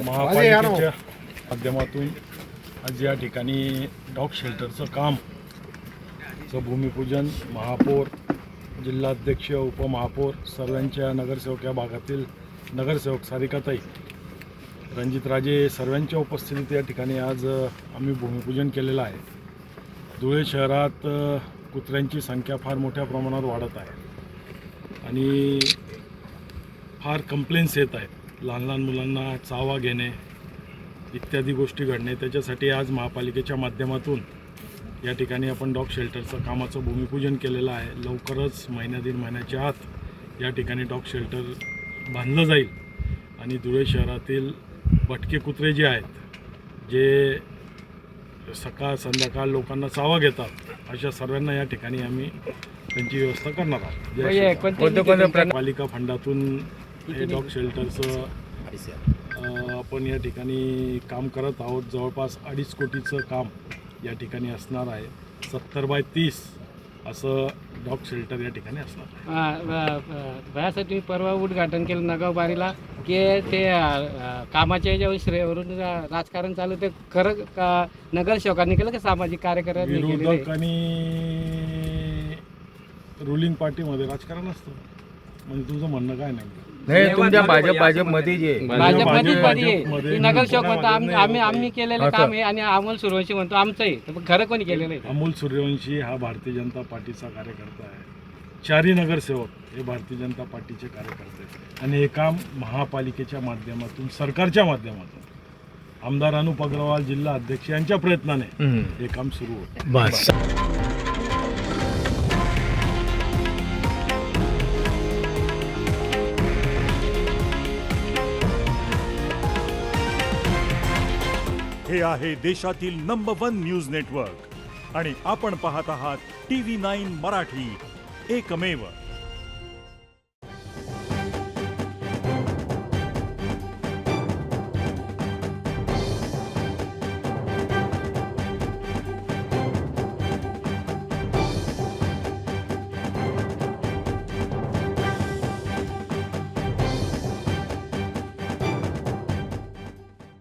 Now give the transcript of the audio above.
महापालिकेच्या माध्यमातून आज या ठिकाणी डॉग शेल्टरचं काम भूमिपूजन महापौर, जिल्हाध्यक्ष, उपमहापौर, सर्वांच्या नगरसेवक, या भागातील नगरसेवक सारिकाताई, रणजितराजे सर्वांच्या उपस्थितीत या ठिकाणी आज आम्ही भूमिपूजन केलेलं आहे. धुळे शहरात कुत्र्यांची संख्या फार मोठ्या प्रमाणावर वाढत आहे आणि फार कंप्लेंट्स येत आहेत. लहान लहान मुलांना चावा घेणे इत्यादी गोष्टी घडणे. त्याच्यासाठी आज महापालिकेच्या माध्यमातून या ठिकाणी आपण डॉग शेल्टरचं कामाचं भूमिपूजन केलेलं आहे. लवकरच महिन्या-दीड महिन्याच्या आत या ठिकाणी डॉग शेल्टर बांधलं जाईल आणि धुळे शहरातील भटके कुत्रे जे आहेत, जे सकाळ संध्याकाळ लोकांना चावा घेतात, अशा सर्वांना या ठिकाणी आम्ही त्यांची व्यवस्था करणार आहोत. पालिका फंडातून हे डॉग शेल्टरचं आपण या ठिकाणी काम करत आहोत. जवळपास 2.5 कोटीचं काम या ठिकाणी असणार आहे. 70x30 असं डॉग शेल्टर या ठिकाणी असणार आहे. यासाठी परवा उद्घाटन केलं नगावबारीला की ते कामाच्या याच्यावर श्रेयवरून राजकारण चालू, ते खरं का नगरसेवकांनी केलं का सामाजिक कार्यकर्त्यांनी केलं? विरोधकांनी रुलिंग पार्टीमध्ये राजकारण असतं म्हणजे तुझं म्हणणं काय नाही? नाही, तुमच्या भाजपमध्ये जे नगरसेवक म्हणतो आम्ही केलेलं काम आहे आणि अमोल सूर्यवंशी म्हणतो आमचं आहे. तर खरं कोणी केलेलं आहे? अमोल सूर्यवंशी हा भारतीय जनता पार्टीचा कार्यकर्ता आहे. 4 नगरसेवक हे भारतीय जनता पार्टीचे कार्यकर्ते आहेत आणि हे काम महापालिकेच्या माध्यमातून, सरकारच्या माध्यमातून, आमदार अनुप अग्रवाल, जिल्हा अध्यक्ष यांच्या प्रयत्नाने हे काम सुरू होतं. हे आहे देशातील नंबर 1 न्यूज नेटवर्क आणि आपण पाहत आहात TV9 मराठी, एकमेव.